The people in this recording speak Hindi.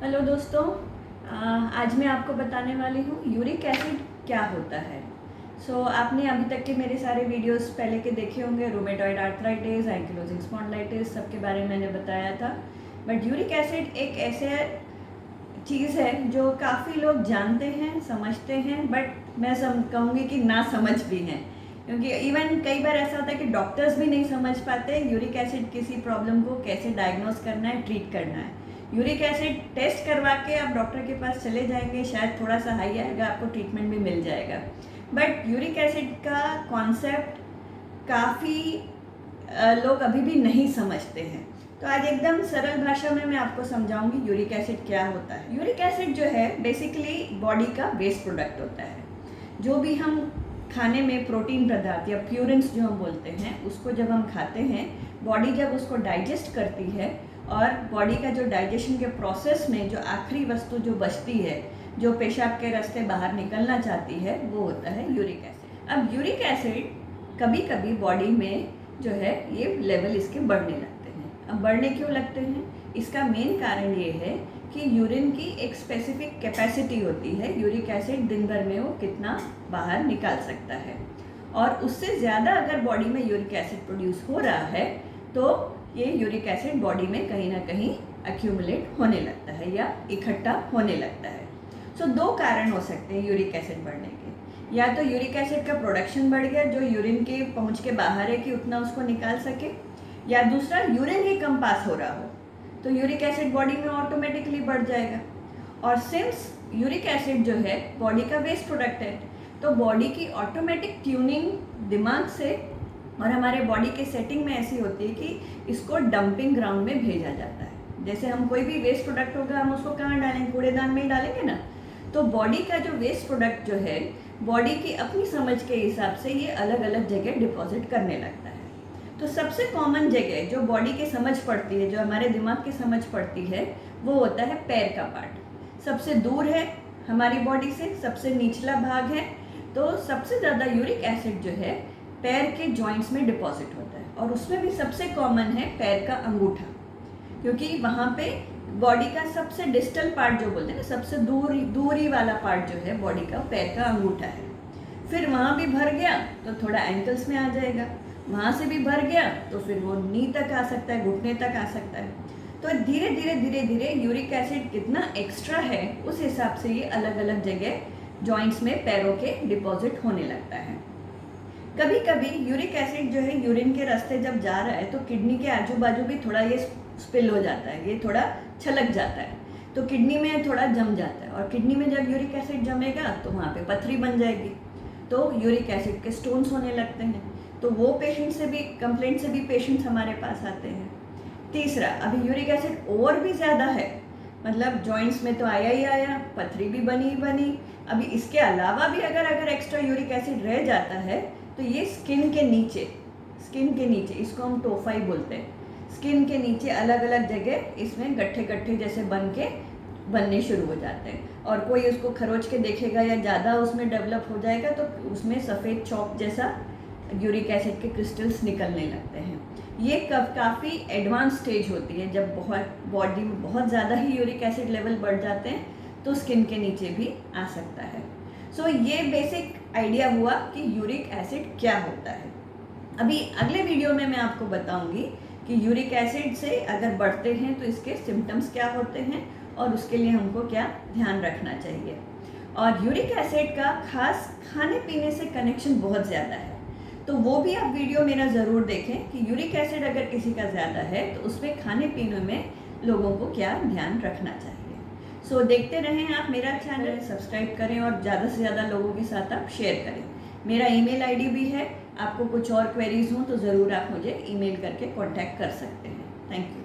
हेलो दोस्तों, आज मैं आपको बताने वाली हूँ यूरिक एसिड क्या होता है। आपने अभी तक के मेरे सारे वीडियोस पहले के देखे होंगे। रूमेटॉइड आर्थराइटिस, एंकिलोजिंग स्पॉन्डिलाइटिस सबके बारे में मैंने बताया था। बट यूरिक एसिड एक ऐसे चीज़ है जो काफ़ी लोग जानते हैं, समझते हैं, बट मैं कहूँगी कि ना समझ भी हैं, क्योंकि इवन कई बार ऐसा होता है कि डॉक्टर्स भी नहीं समझ पाते यूरिक एसिड किसी प्रॉब्लम को कैसे डायग्नोस करना है, ट्रीट करना है। यूरिक एसिड टेस्ट करवा के आप डॉक्टर के पास चले जाएंगे, शायद थोड़ा सा हाई आएगा, आपको ट्रीटमेंट भी मिल जाएगा। बट यूरिक एसिड का कॉन्सेप्ट काफ़ी लोग अभी भी नहीं समझते हैं। तो आज एकदम सरल भाषा में मैं आपको समझाऊंगी यूरिक एसिड क्या होता है। यूरिक एसिड जो है बेसिकली बॉडी का वेस्ट प्रोडक्ट होता है। जो भी हम खाने में प्रोटीन पदार्थ या प्यूरिन्स जो हम बोलते हैं, उसको जब हम खाते हैं, बॉडी जब उसको डाइजेस्ट करती है और बॉडी का जो डाइजेशन के प्रोसेस में जो आखिरी वस्तु जो बचती है, जो पेशाब के रास्ते बाहर निकलना चाहती है, वो होता है यूरिक एसिड। अब यूरिक एसिड कभी कभी बॉडी में जो है ये लेवल इसके बढ़ने लगते हैं। अब बढ़ने क्यों लगते हैं? इसका मेन कारण ये है कि यूरिन की एक स्पेसिफिक कैपेसिटी होती है। यूरिक एसिड दिन भर में वो कितना बाहर निकाल सकता है, और उससे ज़्यादा अगर बॉडी में यूरिक एसिड प्रोड्यूस हो रहा है तो ये यूरिक एसिड बॉडी में कहीं ना कहीं एक्यूमुलेट होने लगता है या इकट्ठा होने लगता है। दो कारण हो सकते हैं यूरिक एसिड बढ़ने के। या तो यूरिक एसिड का प्रोडक्शन बढ़ गया जो यूरिन के पहुंच के बाहर है कि उतना उसको निकाल सके, या दूसरा यूरिन ही कम पास हो रहा हो तो यूरिक एसिड बॉडी में ऑटोमेटिकली बढ़ जाएगा। और सिंस यूरिक एसिड जो है बॉडी का वेस्ट प्रोडक्ट है, तो बॉडी की ऑटोमेटिक ट्यूनिंग दिमाग से और हमारे बॉडी के सेटिंग में ऐसी होती है कि इसको डंपिंग ग्राउंड में भेजा जाता है। जैसे हम कोई भी वेस्ट प्रोडक्ट होगा, हम उसको कहाँ डालेंगे? कूड़ेदान में ही डालेंगे ना। तो बॉडी का जो वेस्ट प्रोडक्ट जो है, बॉडी की अपनी समझ के हिसाब से ये अलग अलग जगह डिपॉजिट करने लगता है। तो सबसे कॉमन जगह जो बॉडी के समझ पड़ती है, जो हमारे दिमाग की समझ पड़ती है, वो होता है पैर का पार्ट। सबसे दूर है हमारी बॉडी से, सबसे निचला भाग है। तो सबसे ज़्यादा यूरिक एसिड जो है पैर के जॉइंट्स में डिपॉजिट होता है, और उसमें भी सबसे कॉमन है पैर का अंगूठा, क्योंकि वहाँ पे बॉडी का सबसे डिस्टल पार्ट जो बोलते हैं ना, सबसे दूरी वाला पार्ट जो है बॉडी का, पैर का अंगूठा है। फिर वहाँ भी भर गया तो थोड़ा एंकल्स में आ जाएगा, वहाँ से भी भर गया तो फिर वो नी तक आ सकता है, घुटने तक आ सकता है। तो धीरे धीरे धीरे धीरे यूरिक एसिड कितना एक्स्ट्रा है उस हिसाब से ये अलग अलग जगह जॉइंट्स में पैरों के डिपॉजिट होने लगता है। कभी कभी यूरिक एसिड जो है यूरिन के रास्ते जब जा रहा है तो किडनी के आजू बाजू भी थोड़ा ये स्पिल हो जाता है, ये थोड़ा छलक जाता है, तो किडनी में थोड़ा जम जाता है। और किडनी में जब यूरिक एसिड जमेगा तो वहाँ पे पथरी बन जाएगी, तो यूरिक एसिड के स्टोन्स होने लगते हैं। तो वो पेशेंट से भी, कंप्लेंट से भी पेशेंट्स हमारे पास आते हैं। तीसरा, अभी यूरिक एसिड और भी ज़्यादा है, मतलब जॉइंट्स में तो आया ही आया, पथरी भी बनी ही बनी। अभी इसके अलावा भी अगर एक्स्ट्रा यूरिक एसिड रह जाता है तो ये स्किन के नीचे इसको हम टोफाई बोलते हैं, स्किन के नीचे अलग अलग जगह इसमें गट्ठे गट्ठे जैसे बनने शुरू हो जाते हैं। और कोई उसको खरोच के देखेगा या ज़्यादा उसमें डेवलप हो जाएगा तो उसमें सफ़ेद चौक जैसा यूरिक एसिड के क्रिस्टल्स निकलने लगते हैं। ये काफ़ी एडवांस स्टेज होती है, जब बॉडी में बहुत ज़्यादा ही यूरिक एसिड लेवल बढ़ जाते हैं तो स्किन के नीचे भी आ सकता है। ये बेसिक आइडिया हुआ कि यूरिक एसिड क्या होता है। अभी अगले वीडियो में मैं आपको बताऊंगी कि यूरिक एसिड से अगर बढ़ते हैं तो इसके सिम्टम्स क्या होते हैं और उसके लिए हमको क्या ध्यान रखना चाहिए। और यूरिक एसिड का खास खाने पीने से कनेक्शन बहुत ज़्यादा है, तो वो भी आप वीडियो मेरा ज़रूर देखें कि यूरिक एसिड अगर किसी का ज़्यादा है तो उसमें खाने पीने में लोगों को क्या ध्यान रखना चाहिए। देखते रहें आप मेरा चैनल, सब्सक्राइब करें और ज़्यादा से ज़्यादा लोगों के साथ आप शेयर करें। मेरा ईमेल आईडी भी है, आपको कुछ और क्वेरीज हों तो ज़रूर आप मुझे ईमेल करके कांटेक्ट कर सकते हैं। Thank you.